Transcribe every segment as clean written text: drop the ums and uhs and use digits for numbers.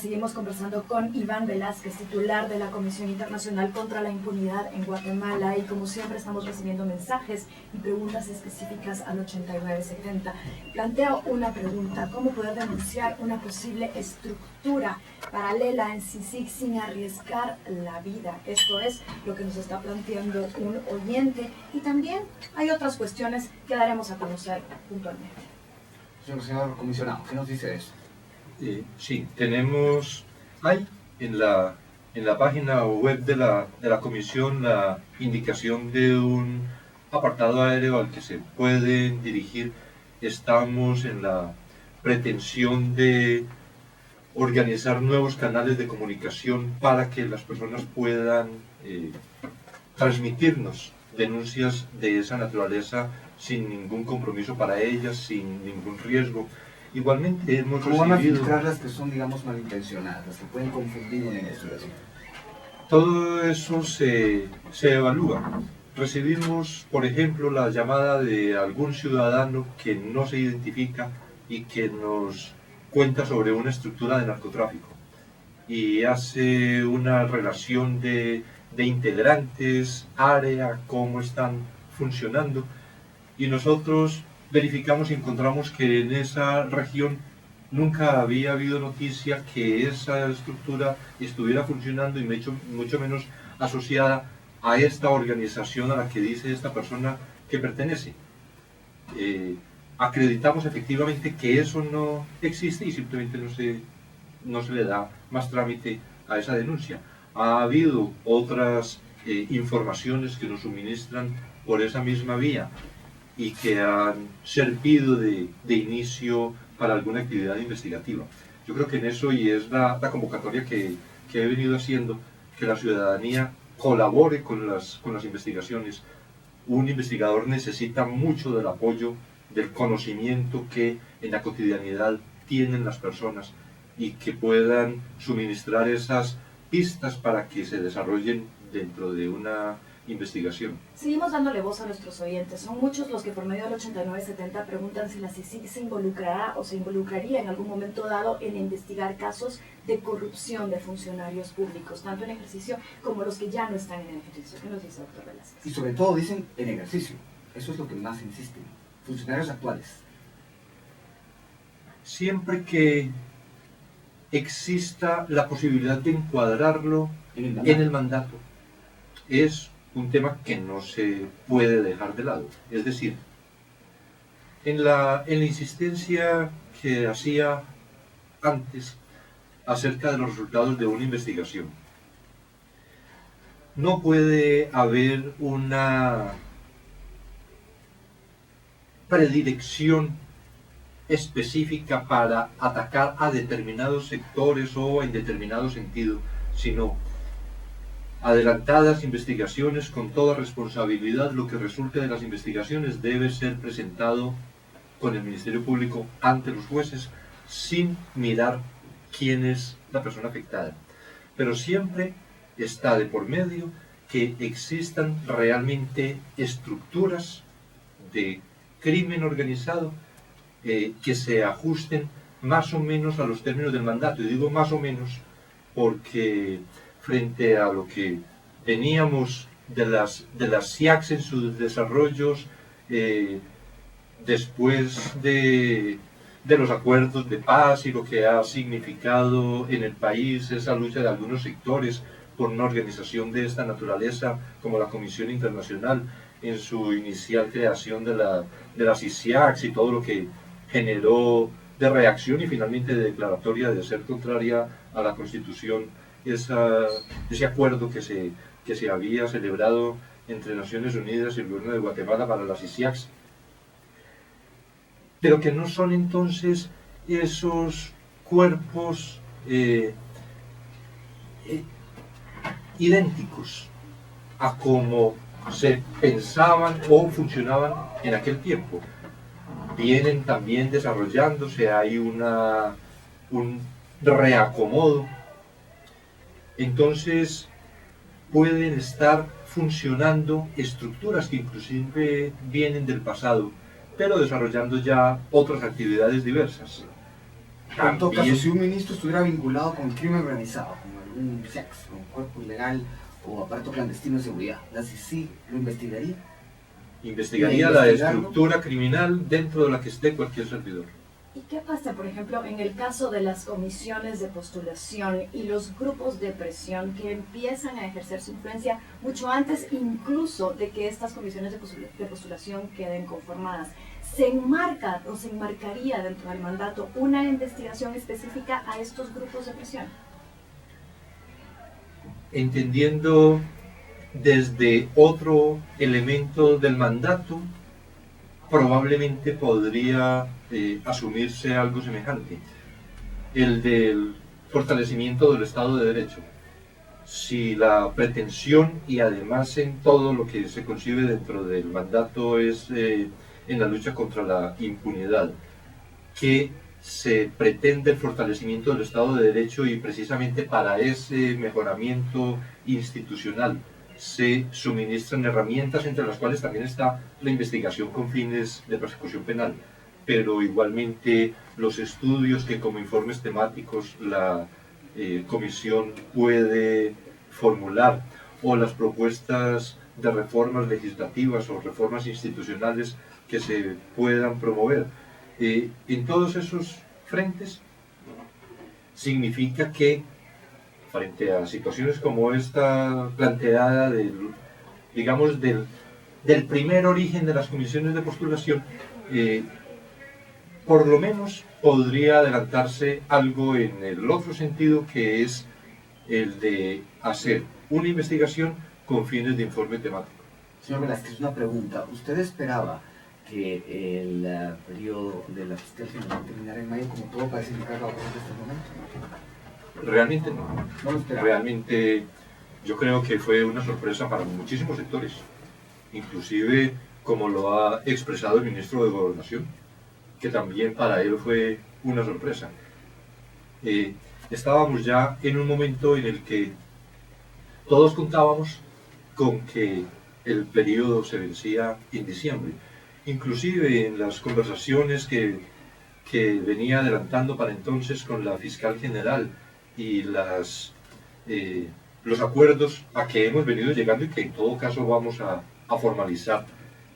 Seguimos conversando con Iván Velázquez, titular de la Comisión Internacional contra la Impunidad en Guatemala, y como siempre estamos recibiendo mensajes y preguntas específicas al 8970. Planteo una pregunta: ¿cómo poder denunciar una posible estructura paralela en CICIG sin arriesgar la vida? Esto es lo que nos está planteando un oyente, y también hay otras cuestiones que daremos a conocer puntualmente. Señor comisionado, ¿qué nos dice eso? Sí, hay en la página web de la comisión la indicación de un apartado aéreo al que se pueden dirigir. Estamos en la pretensión de organizar nuevos canales de comunicación para que las personas puedan transmitirnos denuncias de esa naturaleza sin ningún compromiso para ellas, sin ningún riesgo. Igualmente hemos ¿Cómo van a filtrar las que son, digamos, malintencionadas, las que pueden confundir una investigación? Todo eso se evalúa. Recibimos, por ejemplo, la llamada de algún ciudadano que no se identifica y que nos cuenta sobre una estructura de narcotráfico y hace una relación de integrantes, área, cómo están funcionando, y nosotros verificamos y encontramos que en esa región nunca había habido noticia que esa estructura estuviera funcionando, y mucho menos asociada a esta organización a la que dice esta persona que pertenece. Acreditamos efectivamente que eso no existe y simplemente no se le da más trámite a esa denuncia. Ha habido otras informaciones que nos suministran por esa misma vía y que han servido de inicio para alguna actividad investigativa. Yo creo que en eso, y es la convocatoria que he venido haciendo, que la ciudadanía colabore con las investigaciones. Un investigador necesita mucho del apoyo, del conocimiento que en la cotidianidad tienen las personas, y que puedan suministrar esas pistas para que se desarrollen dentro de una investigación. Seguimos dándole voz a nuestros oyentes. Son muchos los que por medio del 8970 preguntan si la CICIG se involucrará o se involucraría en algún momento dado en investigar casos de corrupción de funcionarios públicos, tanto en ejercicio como los que ya no están en ejercicio. ¿Qué nos dice, doctor Velázquez? Y sobre todo dicen en ejercicio. Eso es lo que más insisten. Funcionarios actuales. Siempre que exista la posibilidad de encuadrarlo en el mandato, es un tema que no se puede dejar de lado. Es decir, en la insistencia que hacía antes acerca de los resultados de una investigación, no puede haber una predilección específica para atacar a determinados sectores o en determinado sentido, sino adelantadas investigaciones con toda responsabilidad. Lo que resulte de las investigaciones debe ser presentado con el Ministerio Público ante los jueces, sin mirar quién es la persona afectada. Pero siempre está de por medio que existan realmente estructuras de crimen organizado que se ajusten más o menos a los términos del mandato. Y digo más o menos porque frente a lo que teníamos de las CIACs en sus desarrollos, después de los acuerdos de paz y lo que ha significado en el país esa lucha de algunos sectores por una organización de esta naturaleza como la Comisión Internacional, en su inicial creación de las ICIACs, y todo lo que generó de reacción y finalmente de declaratoria de ser contraria a la Constitución, ese acuerdo que se había celebrado entre Naciones Unidas y el gobierno de Guatemala para las ICIACs, pero que no son entonces esos cuerpos idénticos a como se pensaban o funcionaban en aquel tiempo. Vienen también desarrollándose, hay un reacomodo. Entonces pueden estar funcionando estructuras que inclusive vienen del pasado, pero desarrollando ya otras actividades diversas. Pero en todo caso, también si un ministro estuviera vinculado con el crimen organizado, con algún sex, con un cuerpo ilegal o aparato clandestino de seguridad, ¿la CICIG lo investigaría? investigaría ¿Y la investigarlo? estructura criminal dentro de la que esté cualquier servidor. ¿Y qué pasa, por ejemplo, en el caso de las comisiones de postulación y los grupos de presión que empiezan a ejercer su influencia mucho antes incluso de que estas comisiones de postulación queden conformadas? ¿Se enmarca o se enmarcaría dentro del mandato una investigación específica a estos grupos de presión? Entendiendo desde otro elemento del mandato, probablemente podría asumirse algo semejante, el del fortalecimiento del Estado de Derecho. Si la pretensión y además en todo lo que se concibe dentro del mandato es en la lucha contra la impunidad, que se pretende el fortalecimiento del Estado de Derecho y precisamente para ese mejoramiento institucional se suministran herramientas entre las cuales también está la investigación con fines de persecución penal, pero igualmente los estudios que como informes temáticos la comisión puede formular o las propuestas de reformas legislativas o reformas institucionales que se puedan promover. En todos esos frentes significa que frente a situaciones como esta planteada digamos del primer origen de las comisiones de postulación, por lo menos podría adelantarse algo en el otro sentido, que es el de hacer una investigación con fines de informe temático. Señor Velázquez, una pregunta. ¿Usted esperaba que el periodo de la fiscal general terminara en mayo, como todo parece indicar a partir de este momento? Realmente no. No lo esperaba. Realmente yo creo que fue una sorpresa para muchísimos sectores, inclusive como lo ha expresado el ministro de Gobernación, que también para él fue una sorpresa. Estábamos ya en un momento en el que todos contábamos con que el periodo se vencía en diciembre. Inclusive en las conversaciones que venía adelantando para entonces con la fiscal general y los acuerdos a que hemos venido llegando y que en todo caso vamos a formalizar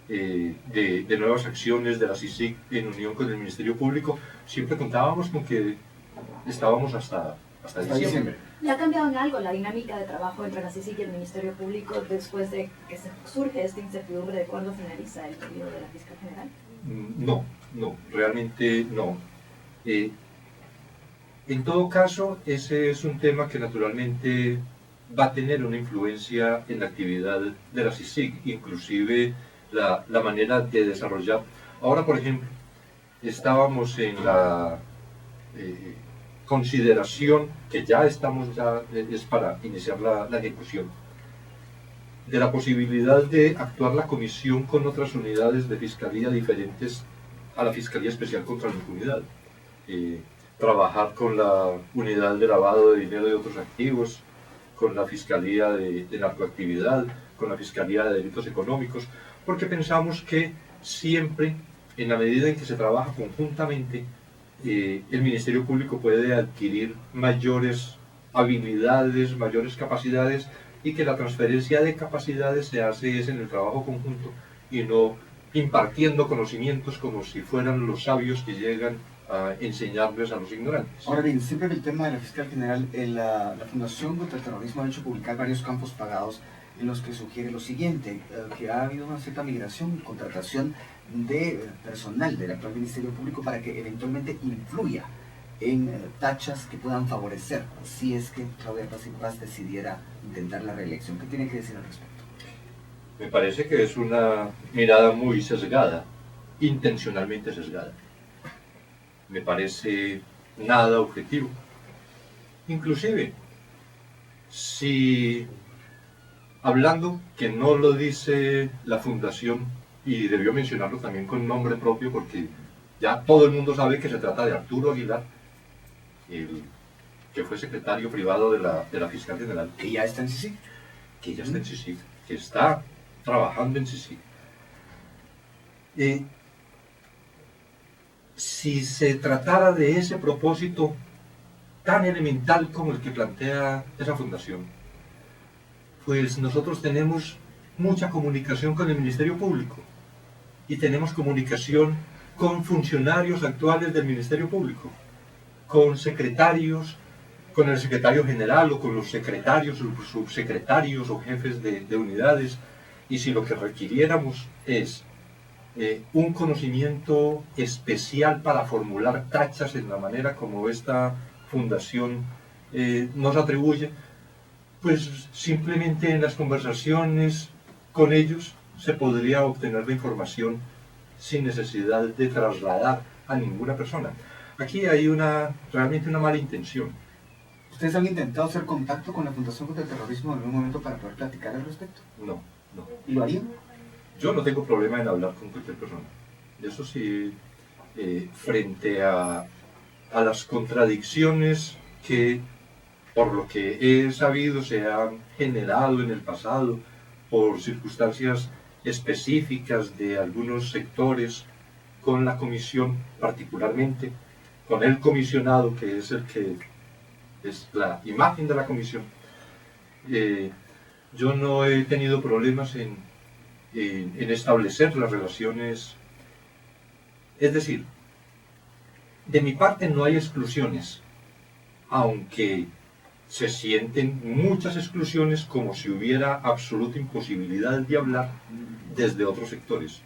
de nuevas acciones de la CICIG en unión con el Ministerio Público, siempre contábamos con que estábamos hasta diciembre. ¿Y ha cambiado en algo la dinámica de trabajo entre la CICIG y el Ministerio Público después de que surge esta incertidumbre de cuándo finaliza el periodo de la fiscal general? No, realmente no. En todo caso, ese es un tema que naturalmente va a tener una influencia en la actividad de la CICIG, inclusive la manera de desarrollar. Ahora, por ejemplo, estábamos en la consideración, que ya estamos, es para iniciar la ejecución, de la posibilidad de actuar la comisión con otras unidades de fiscalía diferentes a la Fiscalía Especial contra la Impunidad. Trabajar con la unidad de lavado de dinero y otros activos, con la Fiscalía de Narcoactividad, con la Fiscalía de Delitos Económicos, porque pensamos que siempre, en la medida en que se trabaja conjuntamente, el Ministerio Público puede adquirir mayores habilidades, mayores capacidades, y que la transferencia de capacidades se hace es en el trabajo conjunto y no impartiendo conocimientos como si fueran los sabios que llegan a enseñarles a los ignorantes. Ahora bien, siempre en el tema de la fiscal general, la Fundación contra el Terrorismo ha hecho publicar varios campos pagados en los que sugiere lo siguiente, que ha habido una cierta migración y contratación de personal del actual Ministerio Público para que eventualmente influya en tachas que puedan favorecer si es que Claudia Paz decidiera intentar la reelección. ¿Qué tiene que decir al respecto? Me parece que es una mirada muy sesgada, intencionalmente sesgada. Me parece nada objetivo. Inclusive, si hablando, que no lo dice la Fundación, y debió mencionarlo también con nombre propio, porque ya todo el mundo sabe que se trata de Arturo Aguilar, que fue secretario privado de la Fiscal General. Que ya está en CICIG. Que ya está en CICIG, que está trabajando en CICIG. si se tratara de ese propósito tan elemental como el que plantea esa fundación, pues nosotros tenemos mucha comunicación con el Ministerio Público y tenemos comunicación con funcionarios actuales del Ministerio Público, con secretarios, con el secretario general o con los secretarios, subsecretarios o jefes de unidades, y si lo que requiriéramos es un conocimiento especial para formular tachas en la manera como esta fundación nos atribuye, pues simplemente en las conversaciones con ellos se podría obtener la información sin necesidad de trasladar a ninguna persona. Aquí hay realmente una mala intención. ¿Ustedes han intentado hacer contacto con la Fundación contra el Terrorismo en algún momento para poder platicar al respecto? No, no. ¿Y lo harían? Yo no tengo problema en hablar con cualquier persona. Eso sí, frente a las contradicciones que, por lo que he sabido, se han generado en el pasado por circunstancias específicas de algunos sectores con la comisión, particularmente con el comisionado, que es el que es la imagen de la comisión. Yo no he tenido problemas en establecer las relaciones. Es decir, de mi parte no hay exclusiones, aunque se sienten muchas exclusiones como si hubiera absoluta imposibilidad de hablar desde otros sectores.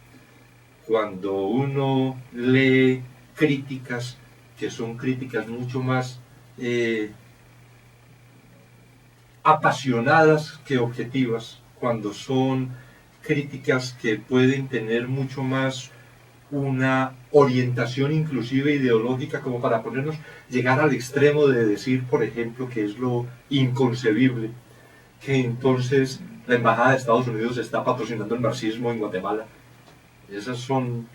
Cuando uno lee críticas, que son críticas mucho más apasionadas que objetivas, cuando son críticas que pueden tener mucho más una orientación inclusive ideológica, como para llegar al extremo de decir, por ejemplo, que es lo inconcebible que entonces la Embajada de Estados Unidos está patrocinando el marxismo en Guatemala. Esas son,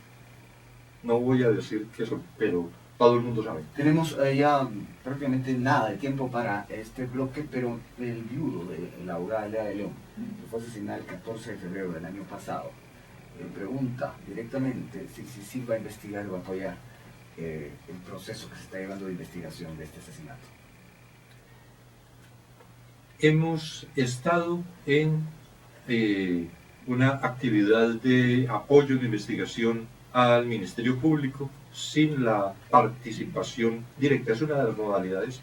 no voy a decir que son, pero todo el mundo sabe. Tenemos ya prácticamente nada de tiempo para este bloque, pero el viudo de la abogada Lea de León, que fue asesinada el 14 de febrero del año pasado, pregunta directamente si va a investigar o va a apoyar el proceso que se está llevando de investigación de este asesinato. Hemos estado en una actividad de apoyo de investigación al Ministerio Público sin la participación directa. Es una de las modalidades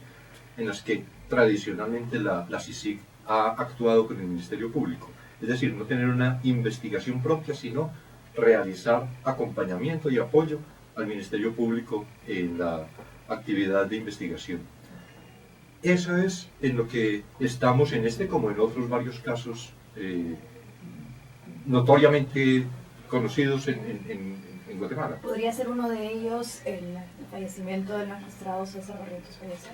en las que tradicionalmente la CICIG ha actuado con el Ministerio Público. Es decir, no tener una investigación propia, sino realizar acompañamiento y apoyo al Ministerio Público en la actividad de investigación. Eso es en lo que estamos en este, como en otros varios casos notoriamente conocidos en Guatemala. ¿Podría ser uno de ellos el fallecimiento del magistrado César Barrientos Pellecer?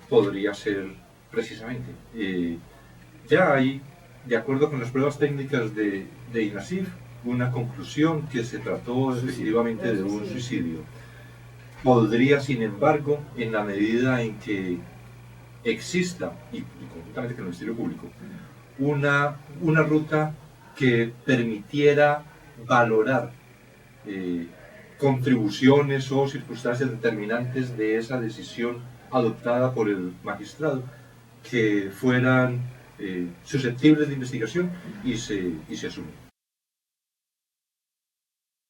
Podría ser, precisamente. Ya hay, de acuerdo con las pruebas técnicas de INASIF, una conclusión que se trató efectivamente de un suicidio. Podría, sin embargo, en la medida en que exista, y conjuntamente con el Ministerio Público, una ruta que permitiera valorar contribuciones o circunstancias determinantes de esa decisión adoptada por el magistrado, que fueran susceptibles de investigación y se asumen.